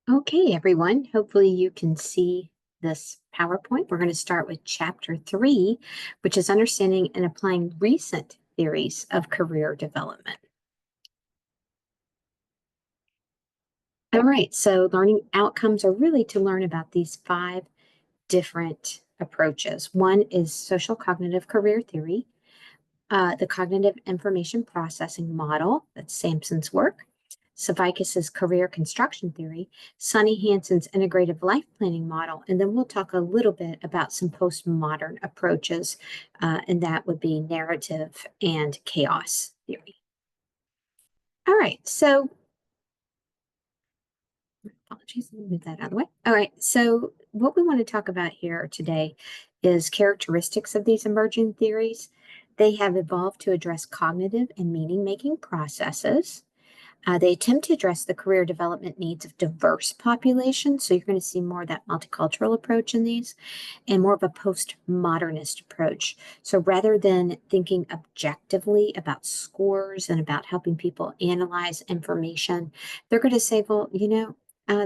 Okay, everyone. Hopefully you can see this PowerPoint. We're going to start with Chapter 3, which is understanding and applying recent theories of career development. All right, so learning outcomes are really to learn about these 5 different approaches. One is social cognitive career theory, the cognitive information processing model, that's Sampson's work, Savicus's career construction theory, Sonny Hansen's integrative life planning model, and then we'll talk a little bit about some postmodern approaches, and that would be narrative and chaos theory. All right, so apologies, let me move that out of the way. All right, so what we want to talk about here today is characteristics of these emerging theories. They have evolved to address cognitive and meaning-making processes. They attempt to address the career development needs of diverse populations. So you're going to see more of that multicultural approach in these and more of a postmodernist approach. So rather than thinking objectively about scores and about helping people analyze information, they're going to say, well,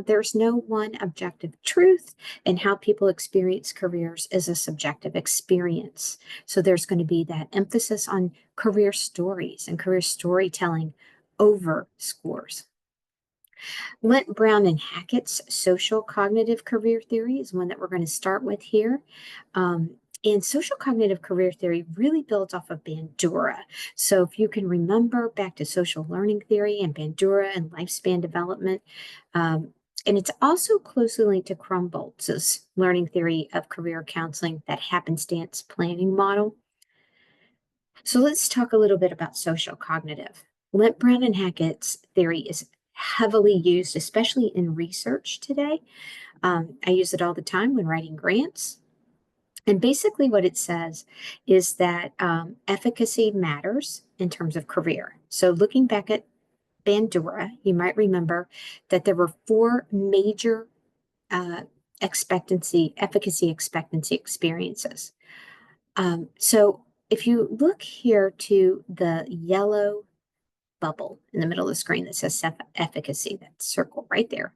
there's no one objective truth, and how people experience careers is a subjective experience. So there's going to be that emphasis on career stories and career storytelling over scores. Lent Brown and Hackett's social cognitive career theory is one that we're going to start with here. And social cognitive career theory really builds off of Bandura. So if you can remember back to social learning theory and Bandura and lifespan development, and it's also closely linked to Krumboltz's learning theory of career counseling, that happenstance planning model. So let's talk a little bit about social cognitive. Lent Brown and Hackett's theory is heavily used, especially in research today. I use it all the time when writing grants. And basically what it says is that efficacy matters in terms of career. So looking back at Bandura, you might remember that there were 4 major efficacy expectancy experiences. So if you look here to the yellow bubble in the middle of the screen that says efficacy, that circle right there.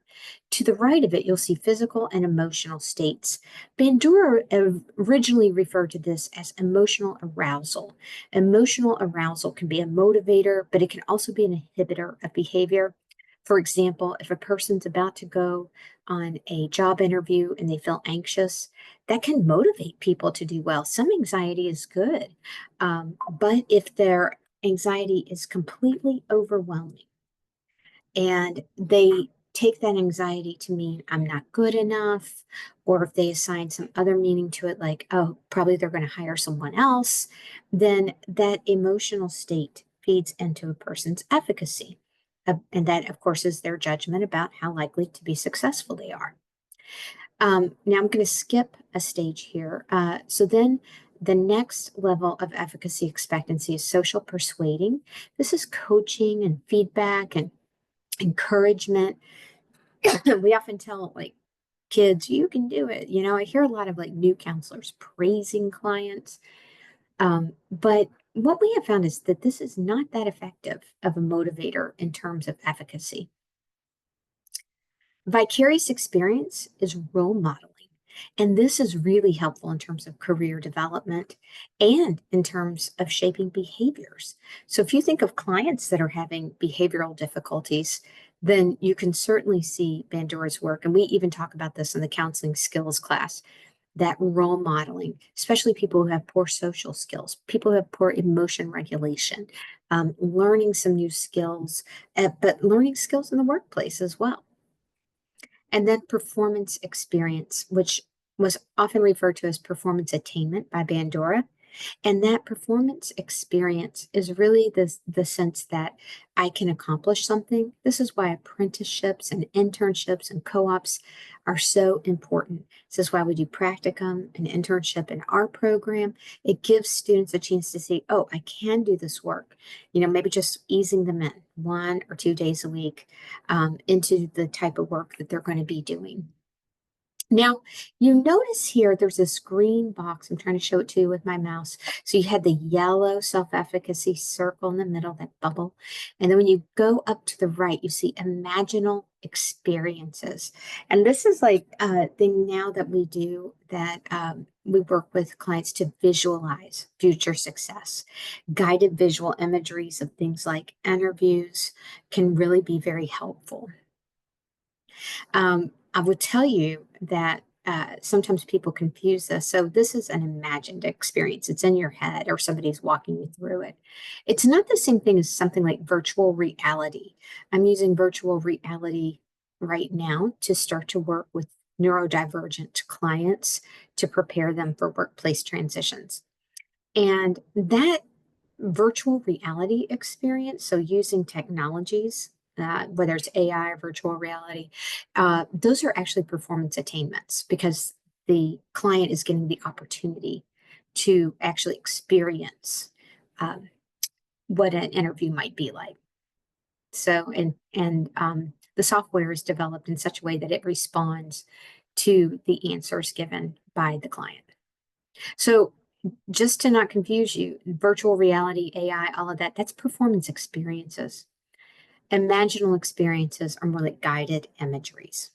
To the right of it, you'll see physical and emotional states. Bandura originally referred to this as emotional arousal. Emotional arousal can be a motivator, but it can also be an inhibitor of behavior. For example, if a person's about to go on a job interview and they feel anxious, that can motivate people to do well. Some anxiety is good, but if their anxiety is completely overwhelming and they take that anxiety to mean I'm not good enough, or if they assign some other meaning to it, like, oh, probably they're going to hire someone else, then that emotional state feeds into a person's efficacy. And that, of course, is their judgment about how likely to be successful they are. Now I'm going to skip a stage here. So then the next level of efficacy expectancy is social persuading. This is coaching and feedback and encouragement. We often tell like kids, you can do it. I hear a lot of like new counselors praising clients. But what we have found is that this is not that effective of a motivator in terms of efficacy. Vicarious experience is role modeling. And this is really helpful in terms of career development and in terms of shaping behaviors. So if you think of clients that are having behavioral difficulties, then you can certainly see Bandura's work. And we even talk about this in the counseling skills class, that role modeling, especially people who have poor social skills, people who have poor emotion regulation, learning some new skills, but learning skills in the workplace as well. And then performance experience, which was often referred to as performance attainment by Bandura. And that performance experience is really the sense that I can accomplish something. This is why apprenticeships and internships and co-ops are so important. This is why we do practicum and internship in our program. It gives students a chance to see, oh, I can do this work. Maybe just easing them in 1 or 2 days a week into the type of work that they're going to be doing. Now, you notice here there's this green box. I'm trying to show it to you with my mouse. So you had the yellow self-efficacy circle in the middle, that bubble. And then when you go up to the right, you see imaginal experiences. And this is like a thing now that we do that we work with clients to visualize future success. Guided visual imageries of things like interviews can really be very helpful. I would tell you that sometimes people confuse this. So this is an imagined experience. It's in your head or somebody's walking you through it. It's not the same thing as something like virtual reality. I'm using virtual reality right now to start to work with neurodivergent clients to prepare them for workplace transitions. And that virtual reality experience, so using technologies, whether it's AI or virtual reality, those are actually performance attainments because the client is getting the opportunity to actually experience um, what an interview might be like. So, and the software is developed in such a way that it responds to the answers given by the client. So just to not confuse you, virtual reality, AI, all of that, that's performance experiences. Imaginal experiences are more like guided imageries.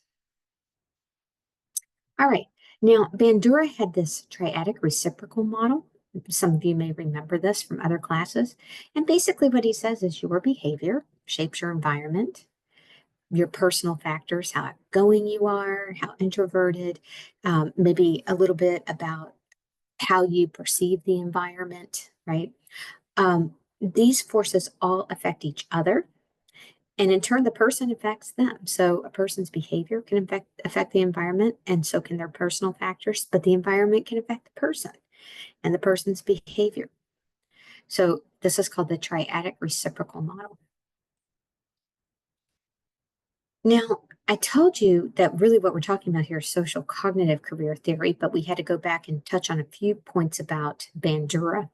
All right. Now, Bandura had this triadic reciprocal model. Some of you may remember this from other classes. And basically, what he says is your behavior shapes your environment, your personal factors, how outgoing you are, how introverted, maybe a little bit about how you perceive the environment, right? These forces all affect each other. And in turn, the person affects them. So a person's behavior can affect the environment, and so can their personal factors, but the environment can affect the person and the person's behavior. So this is called the triadic reciprocal model. Now, I told you that really what we're talking about here is social cognitive career theory, but we had to go back and touch on a few points about Bandura.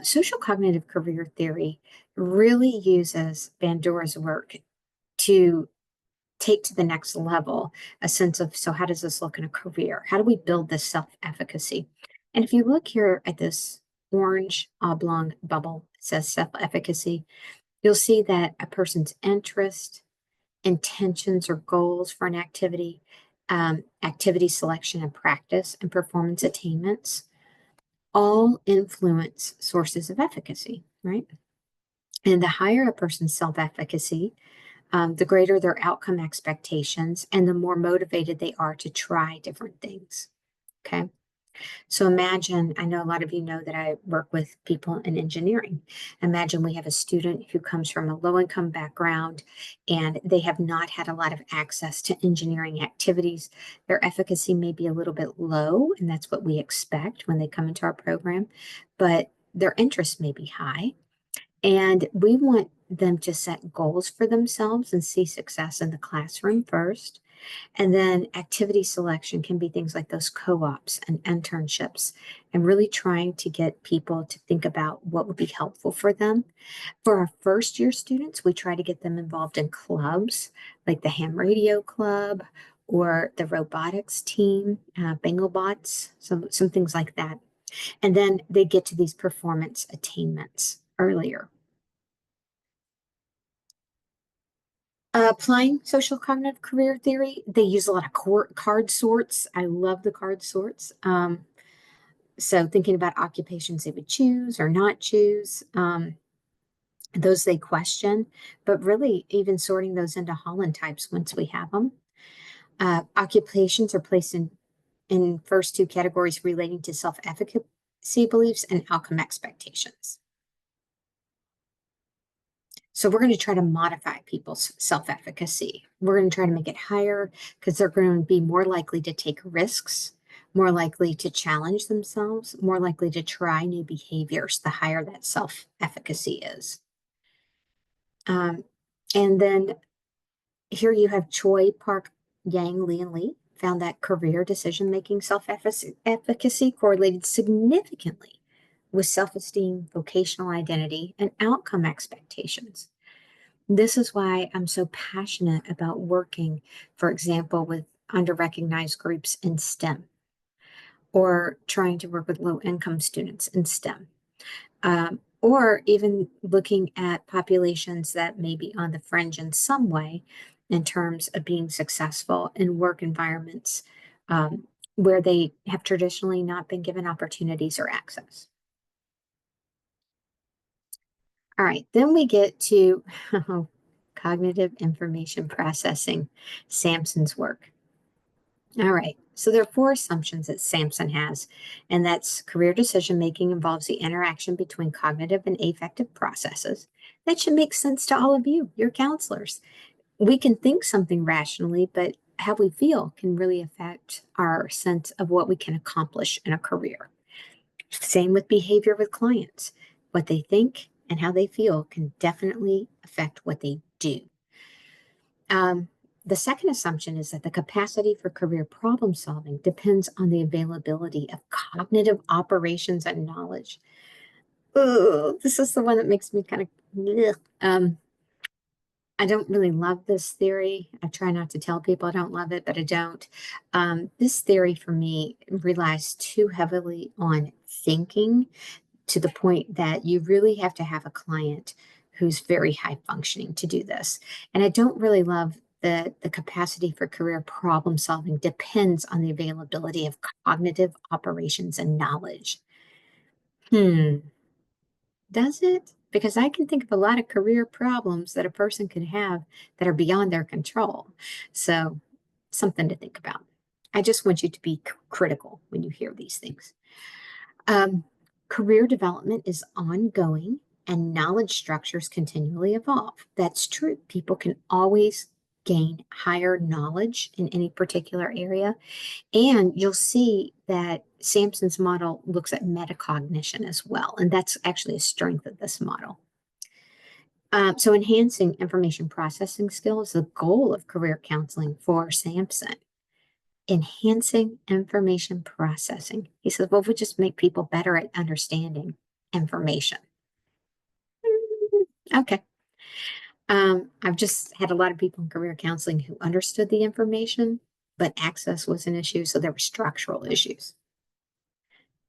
Social cognitive career theory really uses Bandura's work to take to the next level a sense of, so how does this look in a career? How do we build this self-efficacy? And if you look here at this orange oblong bubble, it says self-efficacy, you'll see that a person's interest, intentions or goals for an activity, activity selection and practice, and performance attainments all influence sources of efficacy, right? And the higher a person's self-efficacy, the greater their outcome expectations and the more motivated they are to try different things. Okay. So imagine, I know a lot of you know that I work with people in engineering. Imagine we have a student who comes from a low income background and they have not had a lot of access to engineering activities. Their efficacy may be a little bit low, and that's what we expect when they come into our program, but their interest may be high. And we want them to set goals for themselves and see success in the classroom first. And then activity selection can be things like those co-ops and internships, and really trying to get people to think about what would be helpful for them. For our first year students, we try to get them involved in clubs like the ham radio club or the robotics team, BengalBots, some things like that. And then they get to these performance attainments earlier. Applying social cognitive career theory, they use a lot of card sorts. I love the card sorts. So thinking about occupations they would choose or not choose, those they question, but really even sorting those into Holland types once we have them. Occupations are placed in first two categories relating to self-efficacy beliefs and outcome expectations. So we're going to try to modify people's self-efficacy. We're going to try to make it higher because they're going to be more likely to take risks, more likely to challenge themselves, more likely to try new behaviors, the higher that self-efficacy is. And then here you have Choi, Park, Yang, Lee, and Lee found that career decision-making self-efficacy correlated significantly with self-esteem, vocational identity, and outcome expectations. This is why I'm so passionate about working, for example, with under-recognized groups in STEM, or trying to work with low-income students in STEM, or even looking at populations that may be on the fringe in some way in terms of being successful in work environments where they have traditionally not been given opportunities or access. All right, then we get to cognitive information processing, Sampson's work. All right, so there are 4 assumptions that Sampson has, and that's career decision making involves the interaction between cognitive and affective processes. That should make sense to all of you, your counselors. We can think something rationally, but how we feel can really affect our sense of what we can accomplish in a career. Same with behavior with clients. What they think and how they feel can definitely affect what they do. The second assumption is that the capacity for career problem solving depends on the availability of cognitive operations and knowledge. Ooh, this is the one that makes me kind of, I don't really love this theory. I try not to tell people I don't love it, but I don't. This theory for me relies too heavily on thinking to the point that you really have to have a client who's very high functioning to do this. And I don't really love the capacity for career problem solving depends on the availability of cognitive operations and knowledge. Does it? Because I can think of a lot of career problems that a person could have that are beyond their control. So, something to think about. I just want you to be critical when you hear these things. Um, Career development is ongoing and knowledge structures continually evolve. That's true. People can always gain higher knowledge in any particular area. And you'll see that Sampson's model looks at metacognition as well. And that's actually a strength of this model. So enhancing information processing skills is the goal of career counseling for Sampson. Enhancing information processing. He says, well, we just make people better at understanding information. Okay. I've just had a lot of people in career counseling who understood the information, but access was an issue. So there were structural issues.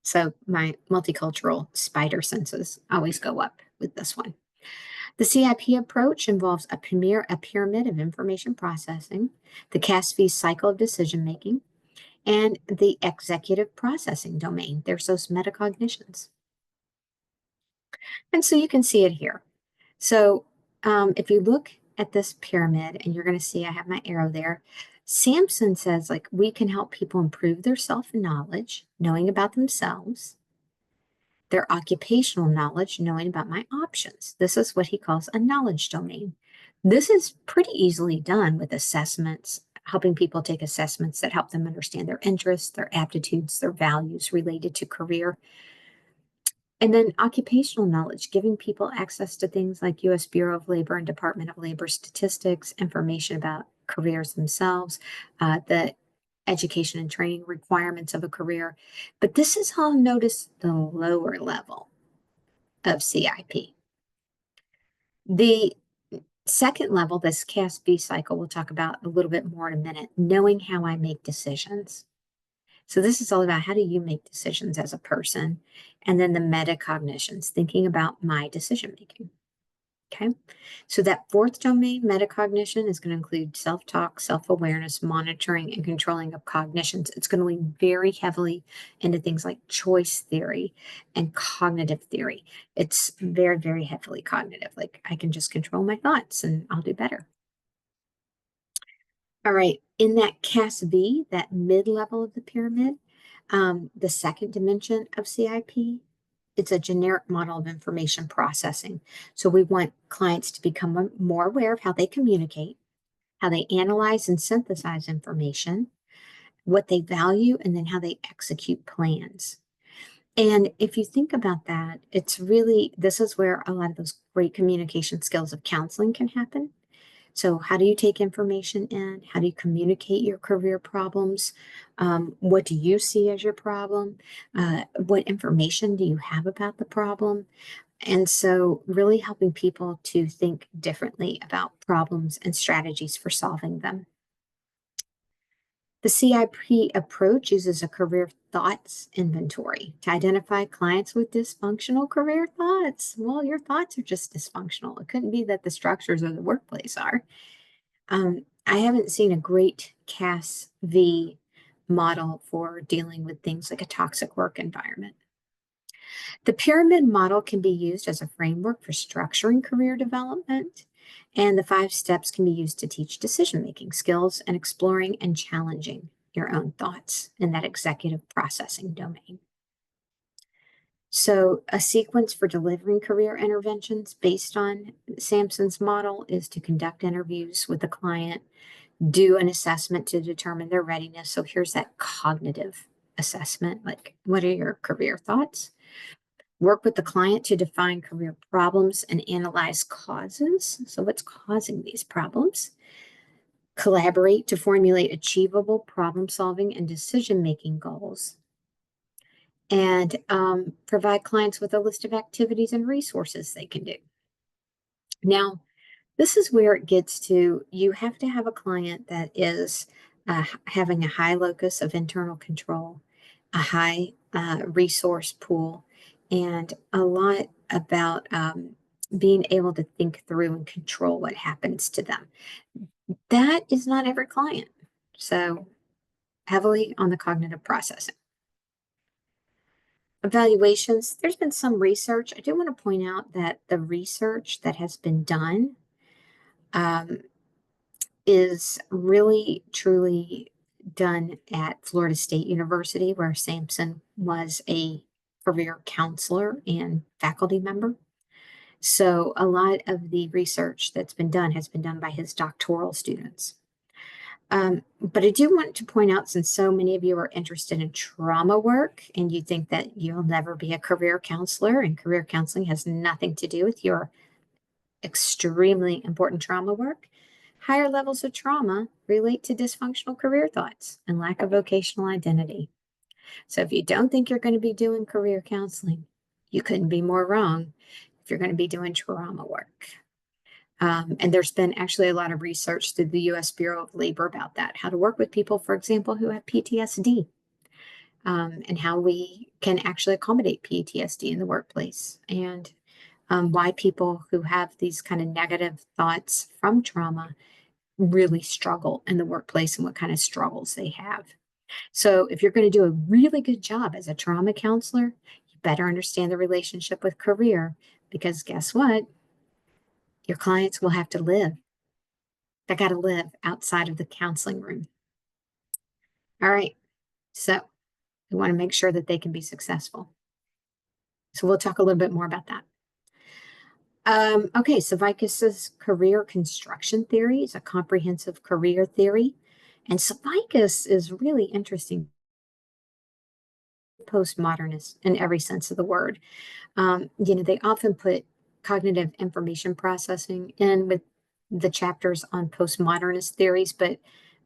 So my multicultural spider senses always go up with this one. The CIP approach involves a pyramid of information processing, the CASV cycle of decision making, and the executive processing domain. There's those metacognitions. And so you can see it here. So if you look at this pyramid, and you're going to see I have my arrow there, Sampson says, like, we can help people improve their self-knowledge, knowing about themselves, their occupational knowledge, knowing about my options. This is what he calls a knowledge domain. This is pretty easily done with assessments, helping people take assessments that help them understand their interests, their aptitudes, their values related to career. And then occupational knowledge, giving people access to things like U.S. Bureau of Labor and Department of Labor statistics, information about careers themselves, the education and training requirements of a career. But this is all, notice, the lower level of CIP. The second level, this CASB cycle, we'll talk about a little bit more in a minute, knowing how I make decisions. So this is all about how do you make decisions as a person, and then the metacognitions, thinking about my decision making. Okay, so that fourth domain, metacognition, is going to include self-talk, self-awareness, monitoring, and controlling of cognitions. It's going to lean very heavily into things like choice theory and cognitive theory. It's very, very heavily cognitive. Like, I can just control my thoughts and I'll do better. All right, in that CAS-B, that mid-level of the pyramid, the second dimension of CIP, it's a generic model of information processing. So we want clients to become more aware of how they communicate, how they analyze and synthesize information, what they value, and then how they execute plans. And if you think about that, it's really, this is where a lot of those great communication skills of counseling can happen. So how do you take information in? How do you communicate your career problems? What do you see as your problem? What information do you have about the problem? And so really helping people to think differently about problems and strategies for solving them. The CIP approach uses a career thoughts inventory to identify clients with dysfunctional career thoughts. Well, your thoughts are just dysfunctional. It couldn't be that the structures of the workplace are. I haven't seen a great CAS-V model for dealing with things like a toxic work environment. The pyramid model can be used as a framework for structuring career development, and the 5 steps can be used to teach decision-making skills and exploring and challenging your own thoughts in that executive processing domain. So a sequence for delivering career interventions based on Sampson's model is to conduct interviews with the client, do an assessment to determine their readiness. So here's that cognitive assessment, like what are your career thoughts? Work with the client to define career problems and analyze causes. So what's causing these problems? Collaborate to formulate achievable problem-solving and decision-making goals. And provide clients with a list of activities and resources they can do. Now, this is where it gets to, you have to have a client that is having a high locus of internal control, a high resource pool, and a lot about being able to think through and control what happens to them. That is not every client. So heavily on the cognitive processing. Evaluations, there's been some research. I do want to point out that the research that has been done is really truly done at Florida State University, where Sampson was a career counselor and faculty member. So a lot of the research that's been done has been done by his doctoral students. But I do want to point out, since so many of you are interested in trauma work and you think that you'll never be a career counselor, and career counseling has nothing to do with your extremely important trauma work, higher levels of trauma relate to dysfunctional career thoughts and lack of vocational identity. So if you don't think you're going to be doing career counseling, you couldn't be more wrong if you're going to be doing trauma work. And there's been actually a lot of research through the U.S. Bureau of Labor about that, how to work with people, for example, who have PTSD, and how we can actually accommodate PTSD in the workplace, and why people who have these kind of negative thoughts from trauma really struggle in the workplace and what kind of struggles they have. So if you're going to do a really good job as a trauma counselor, you better understand the relationship with career, because guess what? Your clients will have to live. They got to live outside of the counseling room. All right. So we want to make sure that they can be successful. So we'll talk a little bit more about that. Okay, Savicus's career construction theory is a comprehensive career theory. And Savicus is really interesting, postmodernist in every sense of the word. They often put cognitive information processing in with the chapters on postmodernist theories, but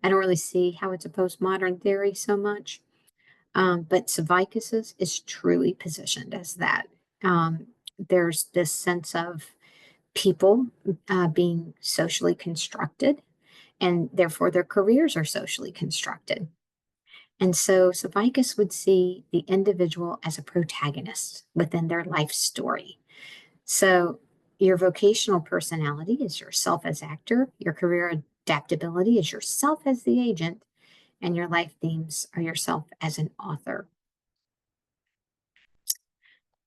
I don't really see how it's a postmodern theory so much. But Savicus's is truly positioned as that. There's this sense of people being socially constructed, and therefore their careers are socially constructed. And so Savicus would see the individual as a protagonist within their life story. So your vocational personality is yourself as actor, your career adaptability is yourself as the agent, and your life themes are yourself as an author.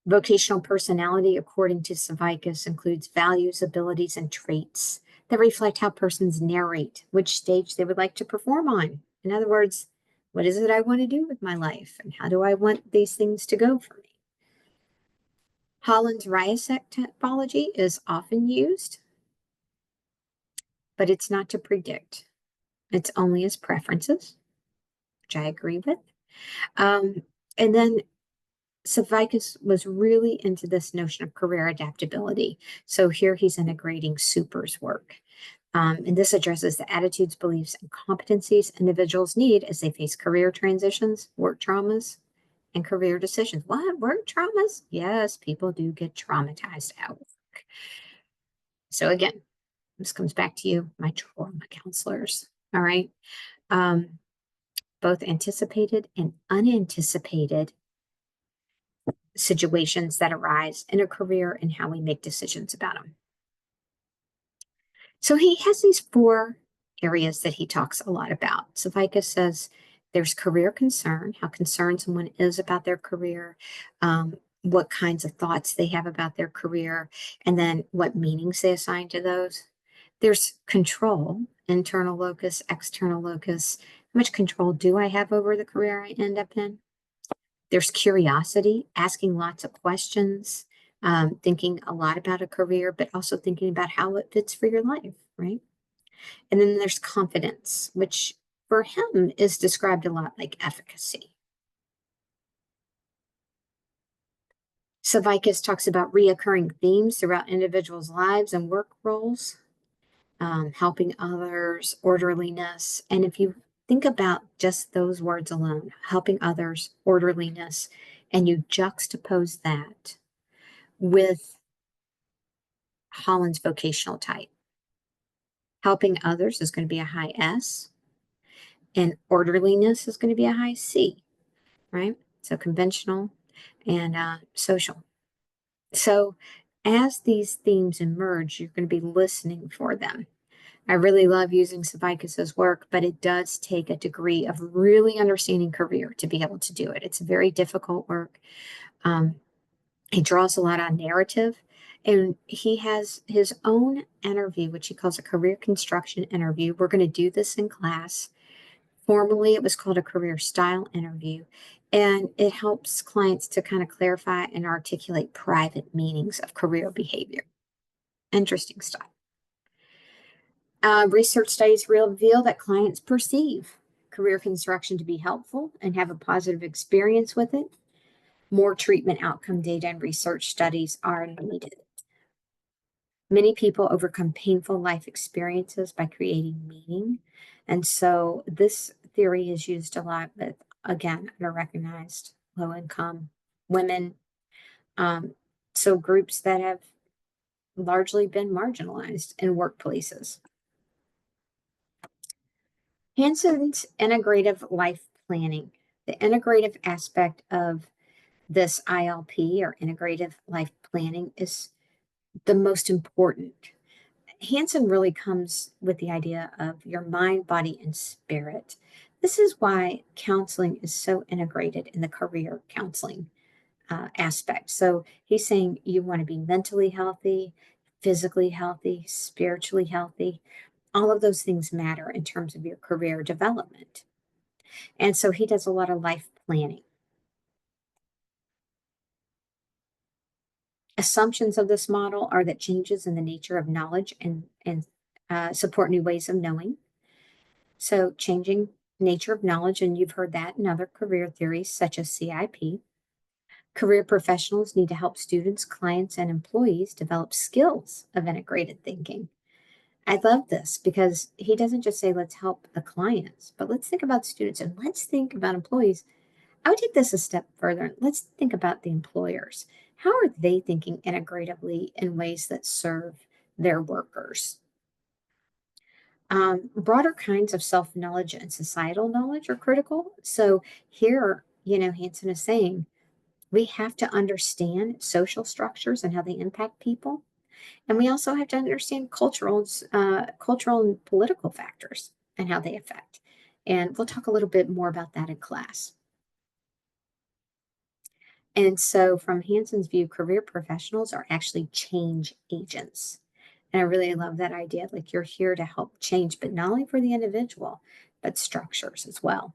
Vocational personality, according to Savicus, includes values, abilities, and traits that reflect how persons narrate which stage they would like to perform on. In other words, what is it I want to do with my life, and how do I want these things to go for me? Holland's Ryesack typology is often used, but it's not to predict. It's only as preferences, which I agree with. And then Savicus was really into this notion of career adaptability. So here he's integrating Super's work. And this addresses the attitudes, beliefs, and competencies individuals need as they face career transitions, work traumas, and career decisions. What? Work traumas? Yes, people do get traumatized at work. So again, this comes back to you, my trauma counselors. All right. both anticipated and unanticipated situations that arise in a career and how we make decisions about them. So he has these four areas that he talks a lot about. So Vicus says there's career concern, how concerned someone is about their career, what kinds of thoughts they have about their career, and then what meanings they assign to those. There's control, internal locus, external locus. How much control do I have over the career I end up in? There's curiosity, asking lots of questions, thinking a lot about a career, but also thinking about how it fits for your life, right? And then there's confidence, which for him is described a lot like efficacy. Savicus talks about reoccurring themes throughout individuals' lives and work roles, helping others, orderliness. And if you think about just those words alone, helping others, orderliness, and you juxtapose that with Holland's vocational type. Helping others is going to be a high S, and orderliness is going to be a high C, right? So conventional and social. So as these themes emerge, you're going to be listening for them. I really love using Savicus's work, but it does take a degree of really understanding career to be able to do it. It's very difficult work. He draws a lot on narrative, and he has his own interview, which he calls a career construction interview. We're going to do this in class. Formerly, it was called a career style interview, and it helps clients to kind of clarify and articulate private meanings of career behavior. Interesting stuff. Research studies reveal that clients perceive career construction to be helpful and have a positive experience with it. More treatment outcome data and research studies are needed. Many people overcome painful life experiences by creating meaning. And so this theory is used a lot with, again, underrecognized, low income women. So groups that have largely been marginalized in workplaces. Hanson's integrative life planning. The integrative aspect of this ILP or integrative life planning is the most important. Hanson really comes with the idea of your mind, body, and spirit. This is why counseling is so integrated in the career counseling aspect. So he's saying you want to be mentally healthy, physically healthy, spiritually healthy. All of those things matter in terms of your career development. And so he does a lot of life planning. Assumptions of this model are that changes in the nature of knowledge and support new ways of knowing. So changing nature of knowledge, and you've heard that in other career theories such as CIP. Career professionals need to help students, clients, and employees develop skills of integrated thinking. I love this because he doesn't just say, let's help the clients, but let's think about students and let's think about employees. I would take this a step further. Let's think about the employers. How are they thinking integratively in ways that serve their workers? Broader kinds of self-knowledge and societal knowledge are critical. So here, Hanson is saying we have to understand social structures and how they impact people. And we also have to understand cultural and political factors and how they affect. And we'll talk a little bit more about that in class. And so from Hanson's view, career professionals are actually change agents. And I really love that idea. Like you're here to help change, but not only for the individual, but structures as well.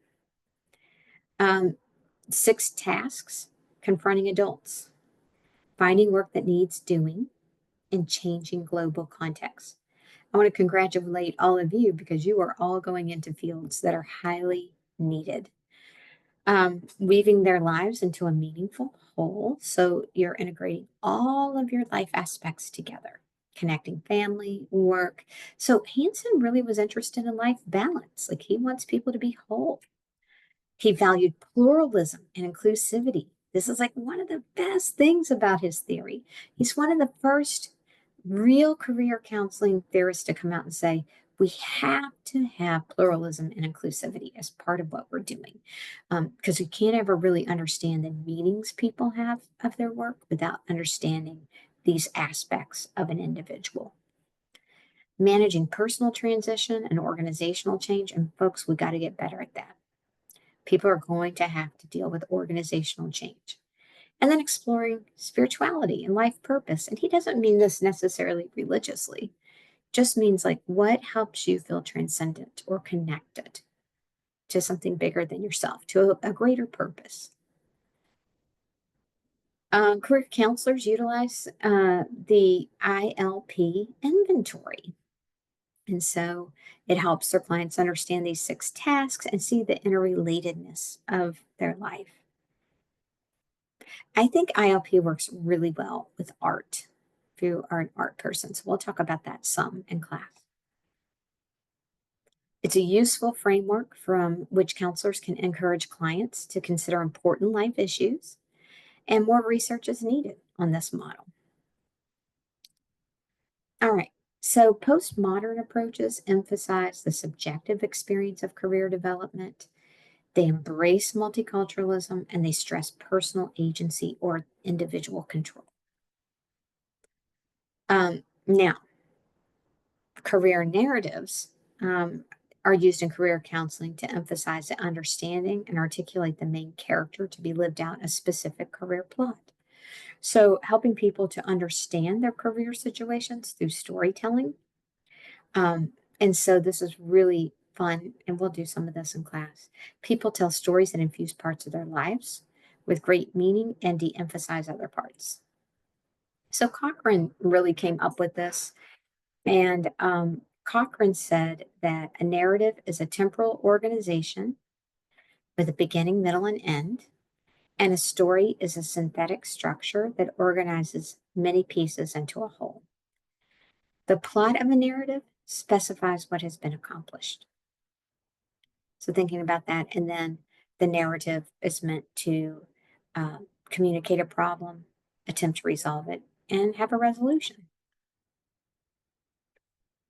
6 tasks: confronting adults, finding work that needs doing, and changing global context. I want to congratulate all of you because you are all going into fields that are highly needed. Weaving their lives into a meaningful whole. So you're integrating all of your life aspects together, connecting family, work. So Hanson really was interested in life balance. Like he wants people to be whole. He valued pluralism and inclusivity. This is like one of the best things about his theory. He's one of the first real career counseling theorists to come out and say, We have to have pluralism and inclusivity as part of what we're doing, because we can't ever really understand the meanings people have of their work without understanding these aspects of an individual. Managing personal transition and organizational change, and folks, we got to get better at that. People are going to have to deal with organizational change. And then exploring spirituality and life purpose. And he doesn't mean this necessarily religiously, just means like what helps you feel transcendent or connected to something bigger than yourself, to a greater purpose. Career counselors utilize the ILP inventory. And so it helps their clients understand these 6 tasks and see the interrelatedness of their life. I think ILP works really well with art if you are an art person. So we'll talk about that some in class. It's a useful framework from which counselors can encourage clients to consider important life issues, and more research is needed on this model. All right. So postmodern approaches emphasize the subjective experience of career development. They embrace multiculturalism and they stress personal agency or individual control. Now, career narratives are used in career counseling to emphasize the understanding and articulate the main character to be lived out in a specific career plot. So, helping people to understand their career situations through storytelling. Um, and so, this is really fun, and we'll do some of this in class. People tell stories that infuse parts of their lives with great meaning and de emphasize other parts. So, Cochrane really came up with this. And Cochrane said that a narrative is a temporal organization with a beginning, middle, and end. And a story is a synthetic structure that organizes many pieces into a whole. The plot of a narrative specifies what has been accomplished. So, thinking about that, and then the narrative is meant to communicate a problem, attempt to resolve it, and have a resolution.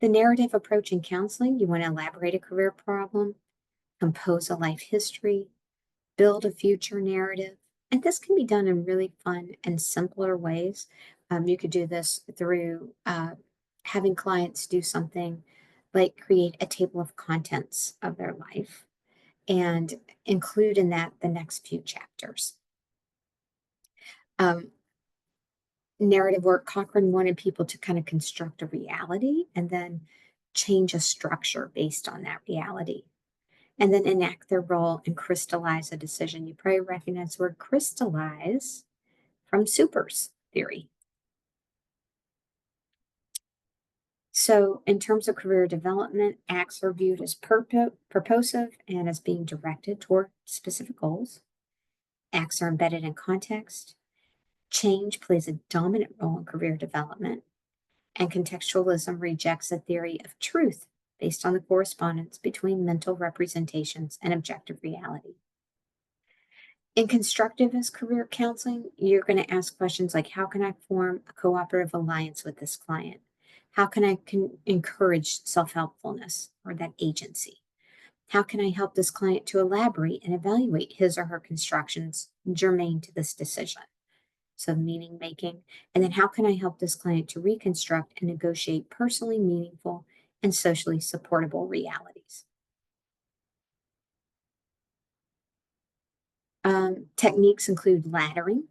The narrative approach in counseling, you want to elaborate a career problem, compose a life history, build a future narrative. And this can be done in really fun and simpler ways. You could do this through having clients do something like create a table of contents of their life and include in that the next few chapters. Um, Narrative work, Cochrane wanted people to kind of construct a reality and then change a structure based on that reality, and then enact their role and crystallize a decision. You probably recognize the word crystallize from Super's theory. So, in terms of career development, acts are viewed as purposive and as being directed toward specific goals. Acts are embedded in context. Change plays a dominant role in career development. And contextualism rejects a theory of truth based on the correspondence between mental representations and objective reality. In constructivist career counseling, you're going to ask questions like, how can I form a cooperative alliance with this client? How can I encourage self-helpfulness or that agency? How can I help this client to elaborate and evaluate his or her constructions germane to this decision? So meaning making. And then how can I help this client to reconstruct and negotiate personally meaningful and socially supportable realities? Techniques include laddering,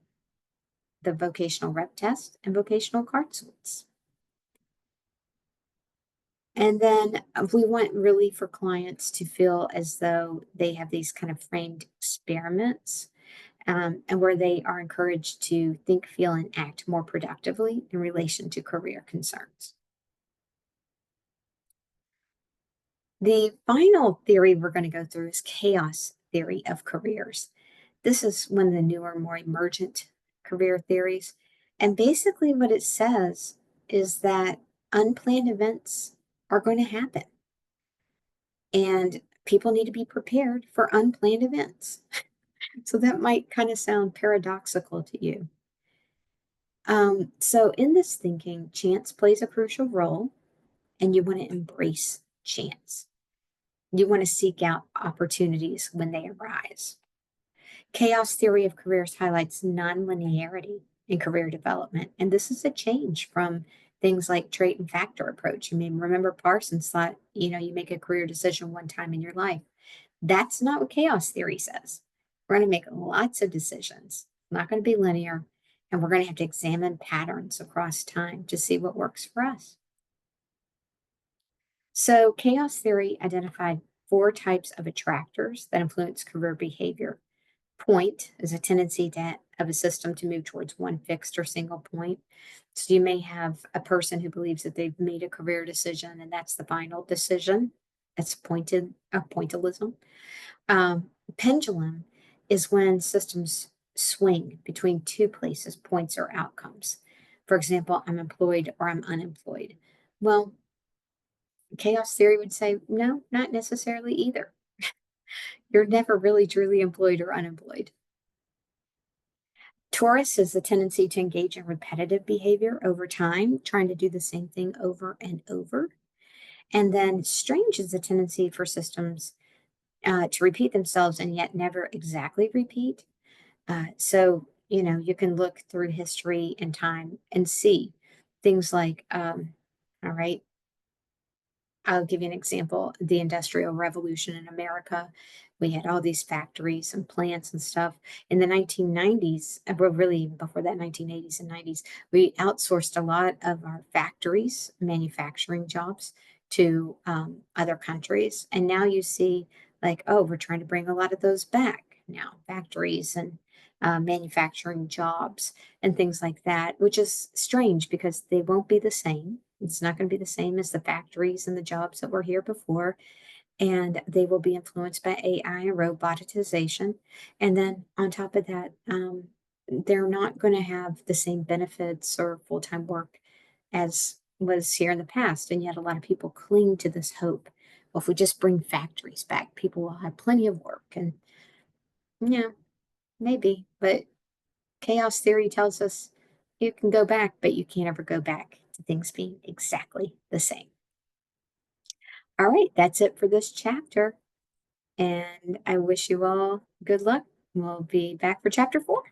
the vocational rep test, and vocational card sorts. And then we want really for clients to feel as though they have these kind of framed experiments, and where they are encouraged to think, feel, and act more productively in relation to career concerns. The final theory we're going to go through is chaos theory of careers. This is one of the newer, more emergent career theories. And basically, what it says is that unplanned events are going to happen, and people need to be prepared for unplanned events. So that might kind of sound paradoxical to you. So, in this thinking, chance plays a crucial role, and you want to embrace chance. You want to seek out opportunities when they arise. Chaos theory of careers highlights nonlinearity in career development. And this is a change from things like trait and factor approach. I mean, remember Parsons thought, you make a career decision one time in your life. That's not what chaos theory says. We're going to make lots of decisions, not going to be linear, and we're going to have to examine patterns across time to see what works for us. So, chaos theory identified 4 types of attractors that influence career behavior. Point is a tendency of a system to move towards one fixed or single point. So, you may have a person who believes that they've made a career decision and that's the final decision. That's pointillism. Pendulum is when systems swing between 2 places, points or outcomes. For example, I'm employed or I'm unemployed. Well, chaos theory would say, no, not necessarily either. You're never really truly employed or unemployed. Taurus is the tendency to engage in repetitive behavior over time, trying to do the same thing over and over. And then strange is the tendency for systems to repeat themselves and yet never exactly repeat. So, you can look through history and time and see things like, all right, I'll give you an example. The Industrial Revolution in America, we had all these factories and plants and stuff. In the 1990s, well, really even before that, 1980s and 90s, we outsourced a lot of our factories, manufacturing jobs to other countries. And now you see, like, oh, we're trying to bring a lot of those back now, factories and manufacturing jobs and things like that, which is strange because they won't be the same. It's not going to be the same as the factories and the jobs that were here before. And they will be influenced by AI and robotization. And then on top of that, they're not going to have the same benefits or full time work as was here in the past. And yet, a lot of people cling to this hope. Well, if we just bring factories back, people will have plenty of work. And yeah, maybe. But chaos theory tells us you can go back, but you can't ever go back to things being exactly the same. All right, that's it for this chapter. And I wish you all good luck. We'll be back for chapter 4.